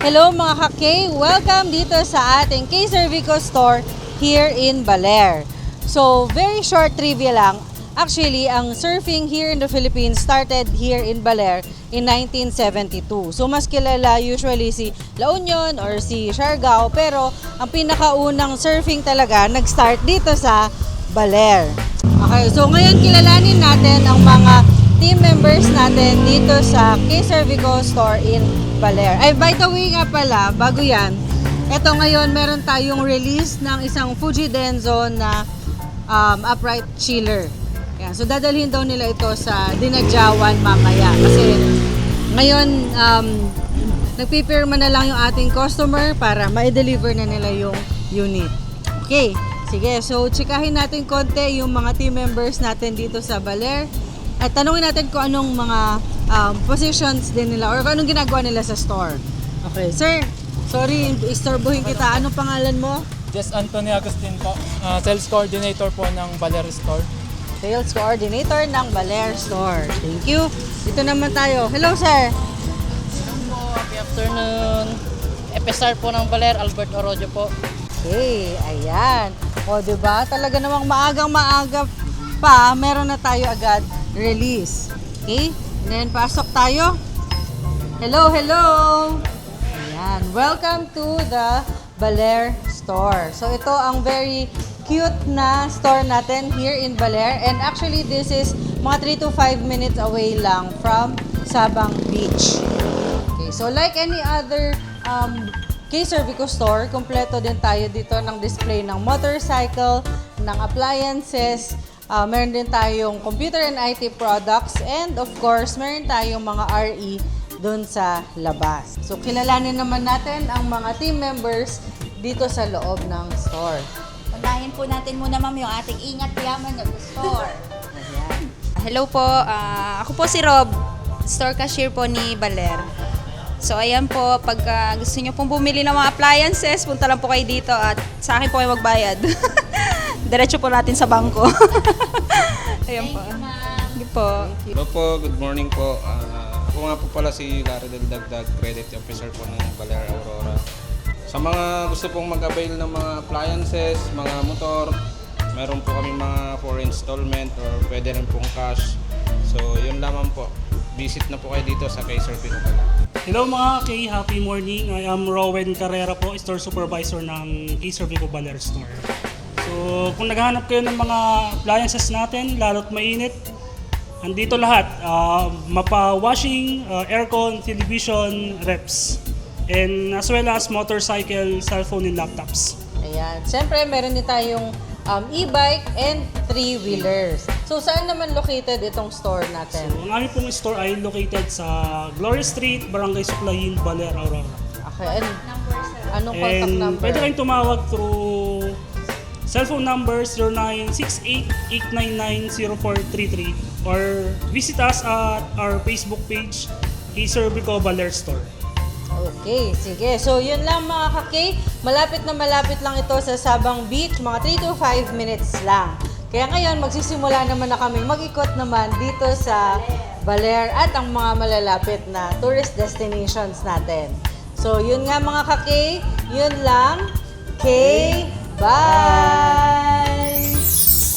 Hello mga ka-K! Welcome dito sa ating K-Cervico store here in Baler. So, very short trivia lang. Actually, ang surfing here in the Philippines started here in Baler in 1972. So, mas kilala usually si La Union or si Siargao, pero ang pinakaunang surfing talaga nag-start dito sa Baler. Okay, so ngayon kilalanin natin ang mga team members natin dito sa K-Cervico store in Baler. Ay, by the way nga pala, bago yan, eto ngayon meron tayong release ng isang Fuji Denso na upright chiller. Yan, so dadalhin daw nila ito sa Dinadjawan mamaya. Kasi ngayon, nagpipirma na lang yung ating customer para ma-deliver na nila yung unit. Okay, sige. So, tsikahin natin konti yung mga team members natin dito sa Baler. At tanungin natin kung anong mga positions din nila or kung anong ginagawa nila sa store. Okay, sir. Sorry, istorbohin kita. Anong pangalan mo? Jess Anthony Agustin po. Sales coordinator po ng Baler Store. Sales coordinator ng Baler Store. Thank you. Dito naman tayo. Hello, sir. Hello po, happy afternoon. FSR po ng Baler, Albert Orojo po. Okay, ayan. O, diba? Talaga namang maagang-maaga pa, meron na tayo agad release. Okay? And then, pasok tayo. Hello, hello! Ayan. Welcome to the Baler Store. So, ito ang very cute na store natin here in Baler. And actually, this is mga 3 to 5 minutes away lang from Sabang Beach. Okay, so like any other K-Cervico store, kompleto din tayo dito ng display ng motorcycle, ng appliances, meron din tayong computer and IT products, and of course, meron tayong mga RE dun sa labas. So, kilalanin naman natin ang mga team members dito sa loob ng store. Unahin po natin muna ma'am yung ating ingat yaman ng store. Ayan. Hello po, ako po si Rob, store cashier po ni Baler. So ayan po, pag gusto nyo pong bumili ng mga appliances, punta lang po kayo dito at sa akin po kayo magbayad. Diretso po natin sa bangko. Ayan po. Sige po. Hello po, good morning po. Ako nga po pala si Larry Del Dagdag, credit officer po ng Baler Aurora. Sa mga gusto pong mag-avail ng mga appliances, mga motor, meron po kami mga for installment or pwede rin pong cash. So yun lamang po. Visit na po kayo dito sa K-Cervico pala. Hello mga K, happy morning. I am Rowan Carrera po, store supervisor ng K-Cervico Baler Store. So kung naghahanap kayo ng mga appliances natin, lalo't mainit, andito lahat. Mapa-washing, aircon, television, reps. And as well as motorcycle, cellphone, and laptops. Ayan. Siyempre, meron din tayong e-bike and 3-wheelers. So, saan naman located itong store natin? So, ang aming pong store ay located sa Gloria Street, Barangay Suklayin, Baler, Aurora. Okay. And anong contact And number? pwede kayong tumawag through cellphone number 0968-899-0433 or visit us at our Facebook page, K-Cervico Baler Store. Okay, sige. So, yun lang mga ka-K. Malapit na malapit lang ito sa Sabang Beach. Mga 3 to 5 minutes lang. Kaya ngayon, magsisimula naman na kami mag-ikot naman dito sa Baler at ang mga malalapit na tourist destinations natin. So, yun nga mga ka-K. Yun lang. K, bye!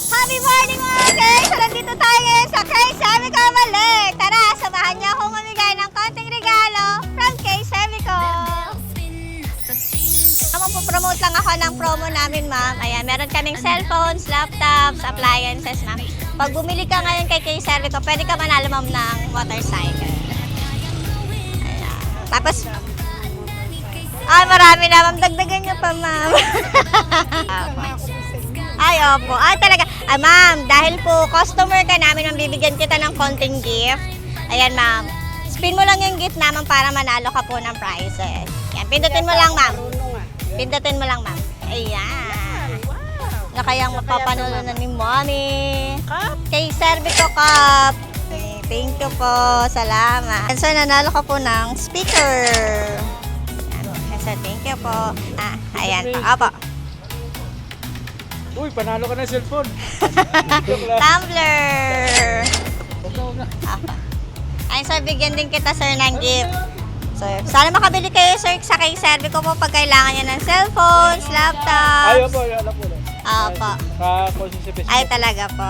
Happy morning mga Kay! So nandito tayo ngayon sa K-Cervico Baler. Tara, samahan niyo akong mamigay ng konting regalo from K-Cervico. Magpo-promote lang ako ng promo namin, ma'am. Ayan, meron kaming cellphones, laptops, appliances, ma'am. Pag bumili ka ngayon kay K-Cervico, pwede ka manalo, ma'am, ng motorcycle. Ayan. Tapos, marami na, ma'am. Dagdagan niyo pa, ma'am. Ay, opo. Talaga. Ma'am, dahil po customer ka namin, bibigyan kita ng konting gift. Ayan, ma'am. Spin mo lang yung gift naman para manalo ka po ng prizes. Yan, pindutin mo lang, ma'am. Pindutin mo lang, ma'am. Ayan. Na kayang mapapanood na ni Mommy. K-Cervico Cup. Thank you po. Salamat. So, nanalo ka po ng speaker. So, thank you po. Ayan po. Opo. Uy, panalo ka na cellphone. Tumbler. Ay, sir, bigyan din kita, sir, ng gift. So, sana makabili kayo, sir, sa kay Servico po pag kailangan niya ng cellphones, laptops. Ayaw po, alam po. Opo. Ka-conscious Ay, talaga po.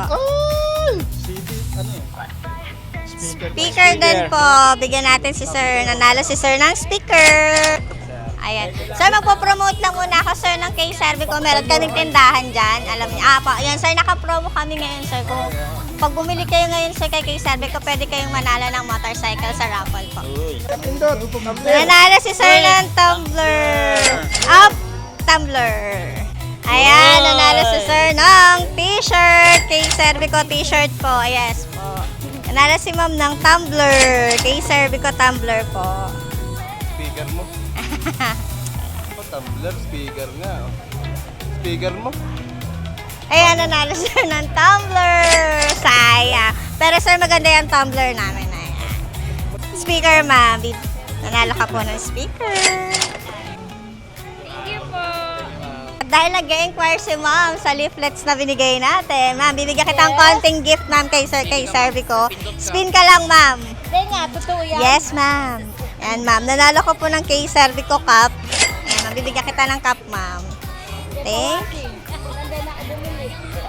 CD, ano yun? Speaker din po. Bigyan natin si sir. Nanalo si sir ng speaker. Ayan. Sir, magpo-promote lang muna ako, sir, ng kay Servico. Meron kaming tindahan dyan. Alam niyo. Po. Ayan, sir, naka-promo kami ngayon, sir. Kung pag bumili kayo ngayon, sir, kay Servico, pwede kayong manalo ng motorcycle sa raffle po. Nanalo si sir ng tumbler. Up! Tumbler. Ayan, nanalo si sir ng t-shirt. Kay Servico t-shirt po. Yes po. Nanalo si ma'am ng tumbler. Kay Servico tumbler po. Speaker mo. Tumbler, speaker nga. Speaker mo. Ayan, nanalo sir ng tumbler. Sayang. Pero sir, maganda yung tumbler namin. Ayan. Speaker, ma'am. Nanalo ka po ng speaker. Thank you po. Dahil nag-inquire si ma'am sa leaflets na binigay natin, ma'am, bibigyan kita ng konting gift, ma'am, kay Servico. Spin ka lang, ma'am. Hindi nga, totoo yan. Yes, ma'am. Yan, ma'am. Nanalo ko po ng kay Servico cup. Yan, ma'am. Bibigyan kita ng cup, ma'am.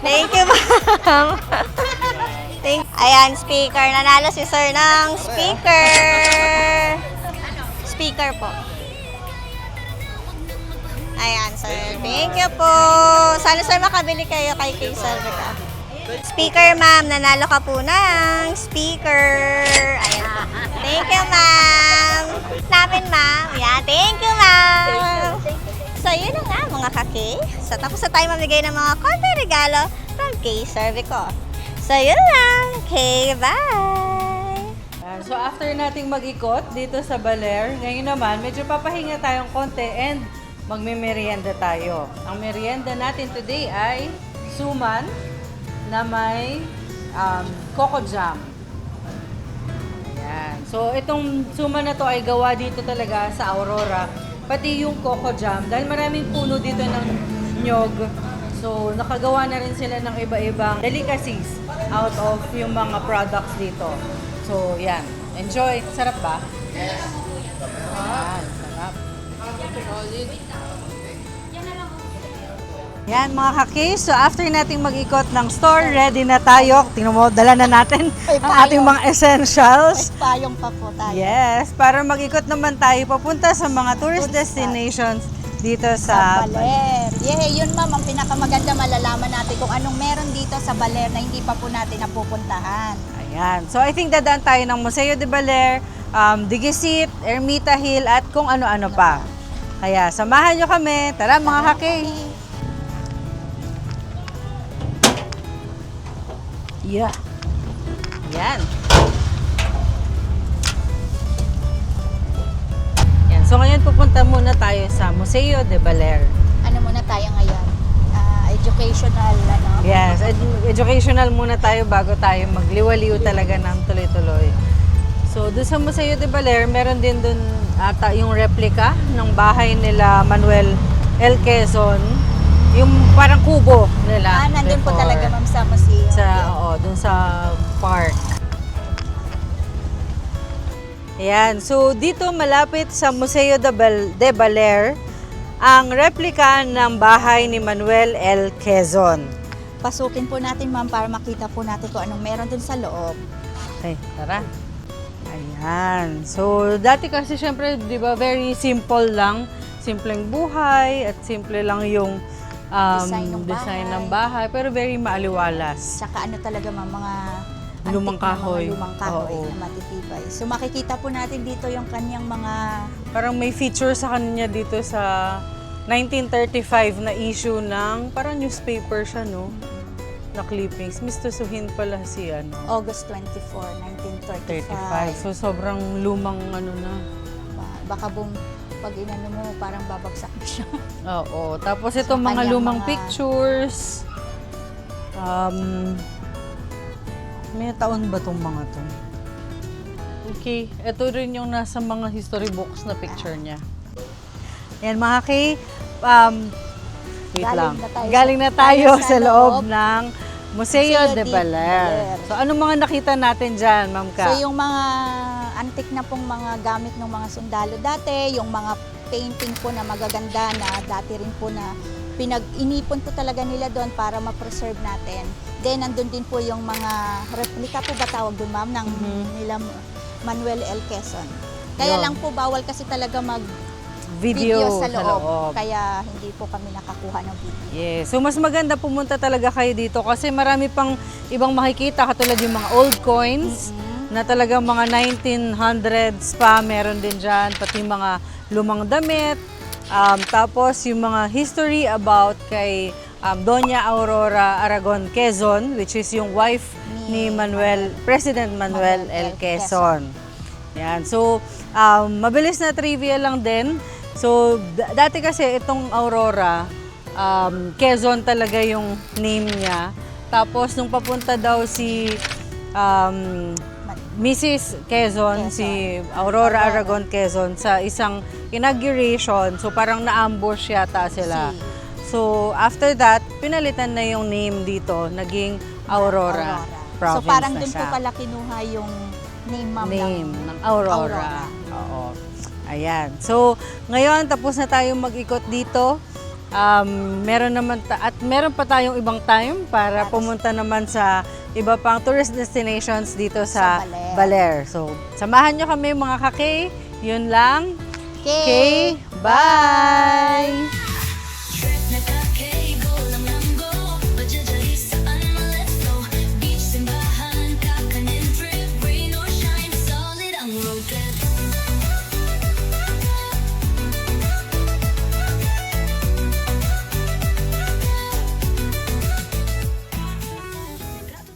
Thank you, ma'am. Ayan, speaker. Nanalo si sir ng speaker. Speaker po. Ayan, sir. Thank you po. Sana, sir, makabili kayo kay Servico. Speaker, ma'am. Nanalo ka po ng speaker. Ayan po. Thank you, ma'am. Namin, ma'am. Yan. Thank you, ma'am. So, yun na nga, mga kaki. So, tapos na tayo mamigay ng mga konti regalo from Servico. So, yun lang. Okay, bye! So after nating mag-ikot dito sa Baler, ngayon naman medyo papahinga tayong konti and magme-merienda tayo. Ang merienda natin today ay suman na may coco jam. Ayan. So itong suman na to ay gawa dito talaga sa Aurora. Pati yung coco jam, dahil maraming puno dito ng nyog. So nakagawa na rin sila ng iba-ibang delicacies out of yung mga products dito. So yan. Enjoy. Sarap ba? Yan. Sarap. Yan mga kaki. So after nating mag-ikot ng store, ready na tayo. Tingnan mo, dala na natin ang ating mga essentials. Payong pa po tayo. Yes, para mag-ikot naman tayo papunta sa mga tourist destinations dito sa Baler. Yeah, yun ma'am, ang pinakamaganda malalaman natin kung anong meron dito sa Baler na hindi pa po natin napupuntahan. Ayan. So I think dadaan tayo ng Museo de Baler, Digisit, Ermita Hill at kung ano-ano pa. Kaya samahan nyo kami. Tara mga kaki. Yeah. Yan. Yan. So ngayon pupunta muna tayo sa Museo de Baler. Ano muna tayo ngayon? Educational, ano? Yes, educational muna tayo bago tayo magliwaliw talaga ng tuloy-tuloy. So, doon sa Museo de Baler, meron din doon ata yung replica ng bahay nila Manuel L. Quezon. Yung parang kubo nila. Nandun po before. talaga ma'am sa museum. Doon sa park. Ayan, so dito malapit sa Museo de Baler, ang replika ng bahay ni Manuel L. Quezon. Pasukin po natin ma'am para makita po natin kung anong meron dun sa loob. Okay, tara. Ayan. So, dati kasi syempre, di ba, very simple lang. Simpleng buhay at simple lang yung design ng bahay. Pero very maaliwalas. Saka ano talaga ma'am, mga Lumang antique na kahoy. mga lumang kahoy Oo. na matitibay. So makikita po natin dito yung kanyang mga Parang may feature sa kanya dito sa 1935 na issue ng parang newspaper siya, no? Na clippings. Mistusuhin pala si ano. August 24, 1935. 35. So, sobrang lumang ano na. Baka pag inano mo, parang babagsak mo siya. Oo. Tapos So, itong mga kanyang lumang mga- pictures. May taon ba itong mga to? Okay. Ito rin yung nasa mga history books na picture niya. Yan mga kay. Wait lang. Galing na tayo sa loob ng Museo de Baler. So, anong mga nakita natin dyan, Ma'am Ka? So yung mga antique na pong mga gamit ng mga sundalo dati, yung mga painting po na magaganda na dati rin po na inipon po talaga nila doon para ma-preserve natin. Then, nandun din po yung mga replika po ba tawag doon, ma'am, ng nila Manuel L. Quezon. Kaya Yun. lang po, bawal kasi talaga Video sa loob. Kaya hindi po kami nakakuha ng video. Yes. So mas maganda pumunta talaga kayo dito kasi marami pang ibang makikita katulad yung mga old coins na talagang mga 1900s pa meron din dyan, pati mga lumang damit. Tapos yung mga history about kay Doña Aurora Aragon Quezon, which is yung wife ni President Manuel L. Quezon. Yan. So, mabilis na trivia lang din. So, dati kasi itong Aurora, Quezon talaga yung name niya. Tapos, nung papunta daw si Mrs. Quezon, si Aurora Aragon Quezon, sa isang inauguration, so parang na-ambush yata sila. So, after that, pinalitan na yung name dito, naging Aurora Province So, parang na dun po siya. pala kinuha yung name, ma'am, Name ng Aurora. Oo. Ayan. So, ngayon, tapos na tayong mag-ikot dito. Meron naman meron pa tayong ibang time para pumunta naman sa iba pang tourist destinations dito sa Baler. So, samahan nyo kami mga kake. Yun lang. Okay. Bye!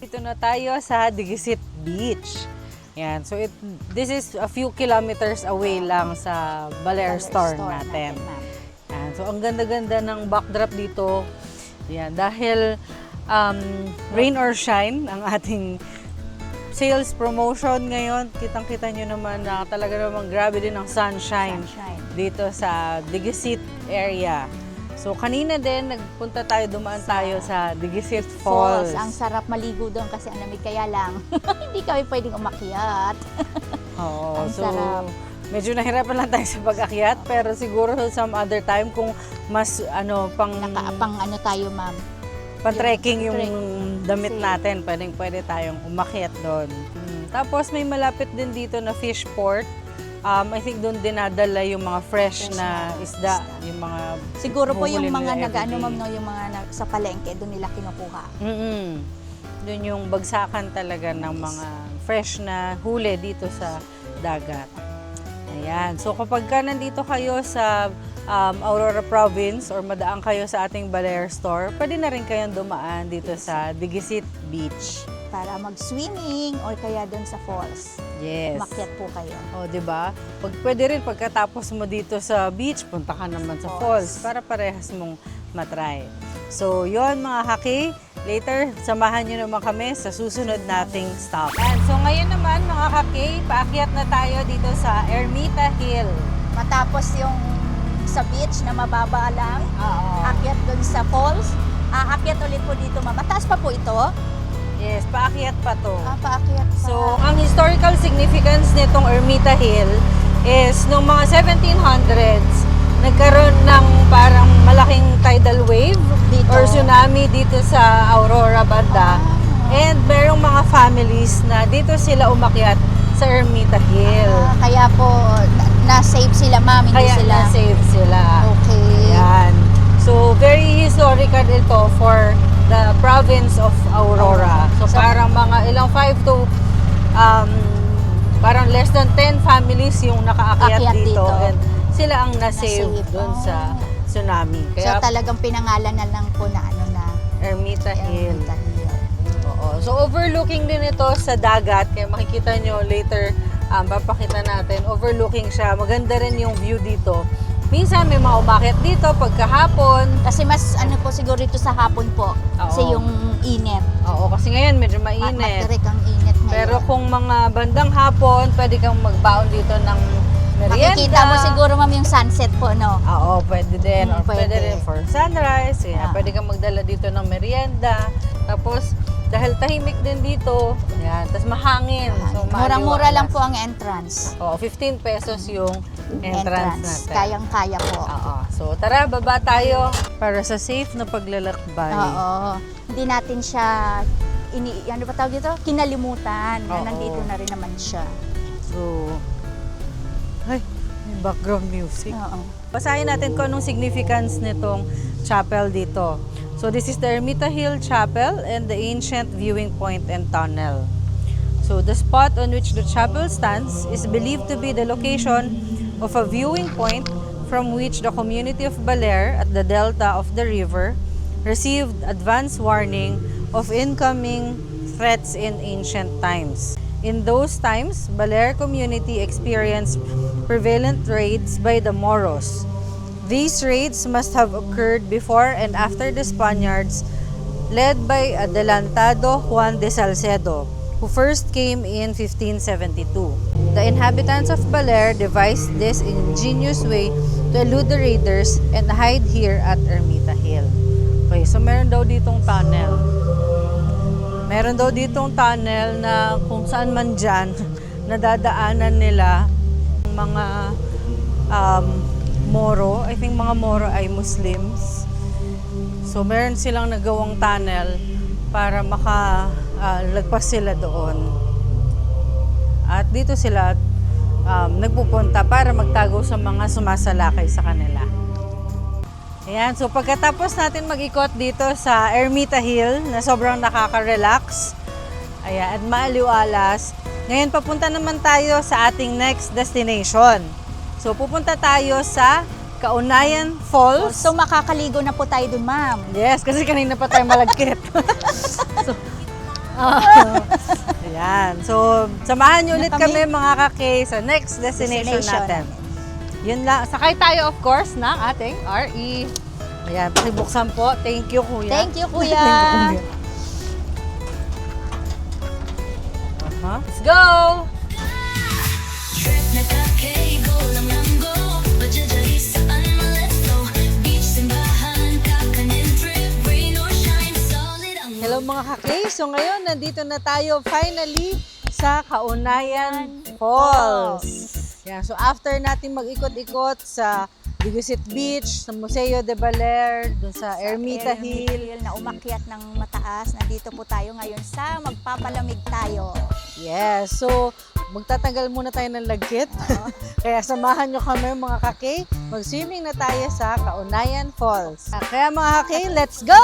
Dito na tayo sa Digisit Beach. Yan. So this is a few kilometers away lang sa Baler store natin. Yan. So ang ganda-ganda ng backdrop dito. Yan. Dahil rain or shine ang ating sales promotion ngayon. Kitang-kita nyo naman na talaga namang grabe din ang sunshine dito sa Digisit area. So, kanina din, dumaan tayo sa Digisit Falls. Ang sarap maligo doon kasi ang lamig, kaya lang hindi kami pwedeng umakyat. Oo, Ang so sarap. medyo nahirapan lang tayo sa pag-akyat, pero siguro some other time kung mas pang Tayo, ma'am. pan-trekking yung damit Safe. natin, pwede tayong umakyat doon. Tapos may malapit din dito na fish port. I think doon dinadala yung mga fresh na isda, yung mga Siguro po yung huhuli mga nila everyday. ma'am, no, yung mga sa palengke, doon nila kinukuha. Doon yung bagsakan talaga ng mga fresh na huli dito sa dagat. Ayan. So kapag ka nandito kayo sa Aurora Province or madaan kayo sa ating Baler store, pwede na rin kayong dumaan dito sa Digisit Beach. Para mag-swimming or kaya doon sa falls. Yes. Umakyat po kayo. O, di ba? Pwede rin pagkatapos mo dito sa beach, punta ka naman sa falls para parehas mong matry. So, yon mga haki. Later, samahan nyo naman kami sa susunod nating stop. And so, ngayon naman mga haki, paakyat na tayo dito sa Ermita Hill. Matapos yung sa beach na mababa lang, Oo. akyat doon sa falls, aakyat ulit po dito, ma'am. Mataas pa po ito? Yes, paakyat pa to. Paakyat pa. So, ang historical significance nitong Ermita Hill is noong mga 1700s, nagkaroon ng parang malaking tidal wave Dito. or tsunami dito sa Aurora banda. And merong mga families na dito sila umakyat sa Ermita Hill. Kaya po, na-save sila, ma'am, hindi Kaya sila. na-save sila. Okay. Yan. So, very historical ito for the province of Aurora. So, parang mga ilang 5 to parang less than 10 families yung nakaakyat Akyat dito. dito. And sila ang na-save Na-save. doon sa tsunami. So Kaya talagang pinangalan na lang po na Ermita Hill. Ermita Hill. Oo. So, overlooking din ito sa dagat. Kaya makikita nyo later, papakita natin. Overlooking siya. Maganda rin yung view dito. Minsan may mga umakyat dito pagkahapon. Kasi mas po siguro ito sa hapon po. Kasi yung init. Oo, kasi ngayon medyo mainit. Matirik ang init ngayon. Pero kung mga bandang hapon, pwede kang magbaon dito ng merienda. Makikita mo siguro, ma'am, yung sunset po, no? Oo, pwede din. Or pwede Pwede. rin for sunrise. Kaya pwede kang magdala dito ng merienda. Tapos, dahil tahimik din dito. Ayan, tapos mahangin. So, Murang-mura lang maaliwalas. po ang entrance. Oo, 15 pesos yung entrance natin. Kayang-kaya po. Oo. So, tara, baba tayo para sa safe na paglalakbay. Oo. Hindi natin siya, ano ba tawag dito? Kinalimutan na Oo. nandito na rin naman siya. So, ay, may background music. Oo. Basahin natin kung anong significance nitong chapel dito. So, this is the Ermita Hill Chapel and the ancient viewing point and tunnel. So, the spot on which the chapel stands is believed to be the location of a viewing point from which the community of Baler at the delta of the river received advance warning of incoming threats in ancient times. In those times, Baler community experienced prevalent raids by the Moros. These raids must have occurred before and after the Spaniards, led by Adelantado Juan de Salcedo, who first came in 1572. The inhabitants of Baler devised this ingenious way to elude the raiders and hide here at Ermita Hill. Okay, so meron daw ditong tunnel. Meron daw ditong tunnel na kung saan man dyan, nadadaanan nila mga Moro. I think mga Moro ay Muslims. So meron silang nagawang tunnel para makalagpas sila doon. At dito sila nagpupunta para magtago sa mga sumasalakay sa kanila. Ayan, so pagkatapos natin mag-ikot dito sa Ermita Hill na sobrang nakaka-relax, ayan, at maaliwalas, ngayon papunta naman tayo sa ating next destination. So pupunta tayo sa Kaunayan Falls. So makakaligo na po tayo dun, ma'am. Yes, kasi kanina pa tayo malagkit. Ayan. So, samahan niyo ulit kami mga kake sa next destination natin. Yun lang. Sakay tayo, of course, ng ating RE. Ayan, pakibuksan po. Thank you, kuya. Thank you, kuya. Thank you, kuya. Let's go! Hello mga kake! So ngayon, nandito na tayo finally sa Kaunayan Falls. Yeah, so after natin mag-ikot-ikot sa Dugusit Beach, sa Museo de Baler, dun sa Ermita Hill. Na umakyat ng mataas. Nandito po tayo ngayon sa magpapalamig tayo. Yes, so magtatanggal muna tayo ng lagkit. Kaya samahan nyo kami mga kake. Mag-swimming na tayo sa Kaunayan Falls. Kaya mga kake, let's go!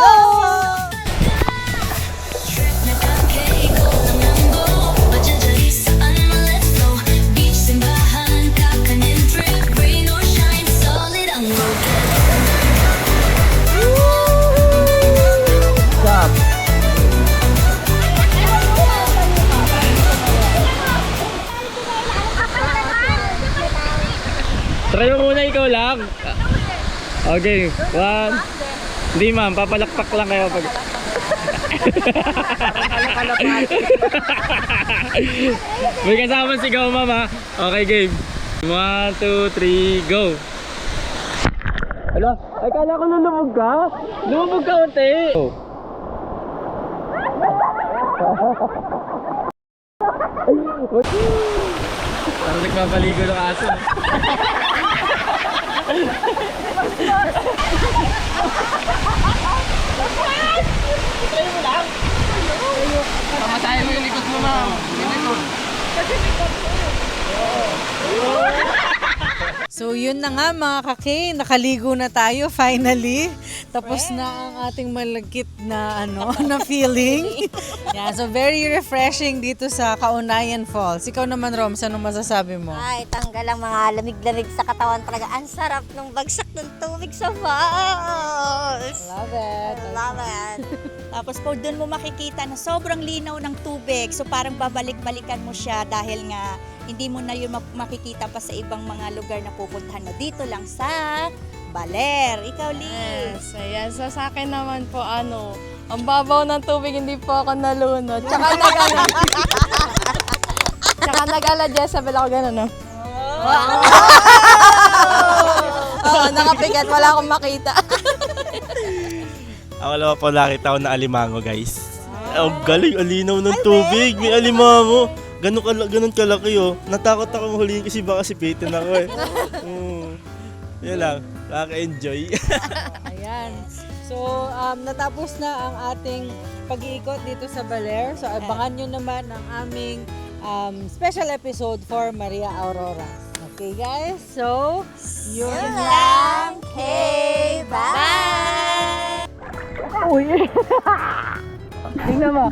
Try mo muna ikaw lang. Okay, 1. Hindi ma'am, papalakpak lang kayo pag... May kasama sigaw mama. Okay, game. 1, 2, 3, go. Ala, ay kala ko lumubog ka. Lumubog ka unti. Parang nagpapaligo ng aso. Pamatayin mo yung likod mo, ma'am. Yung likod. So yun na nga mga kake, nakaligo na tayo finally. Tapos na ang ating malagkit na na feeling. Yeah, so very refreshing dito sa Kaunayan Falls. Ikaw naman, Roms, anong masasabi mo? Ay, tanggal ang mga lamig-lamig sa katawan talaga. Ang sarap ng bagsak ng tubig sa falls. Love it. Love it. Tapos po doon mo makikita na sobrang linaw ng tubig. So parang babalik-balikan mo siya dahil nga hindi mo na yun makikita pa sa ibang mga lugar na pupuntahan mo. Dito lang sa Baler. Ikaw, Liz. Yes, ayan. So sa akin naman po, ang babaw ng tubig, hindi po ako nalunod. Tsaka nag-ala-Jezabel ako gano'n, no? Oo, nakapigat. Wala akong makita. Ako naman po nakita ko na alimango, guys. Ang galing, alinaw ng tubig. May alimango. Ganun kalaki oh. Natakot ako mahulihin kasi baka sipitin ako eh. Yan lang, nakaka-enjoy. Ayan. So, natapos na ang ating pag-iikot dito sa Baler. So, abangan nyo naman ang aming special episode for Maria Aurora. Okay, guys? So, yun lang. Okay, bye! Uy! Tingnan mo.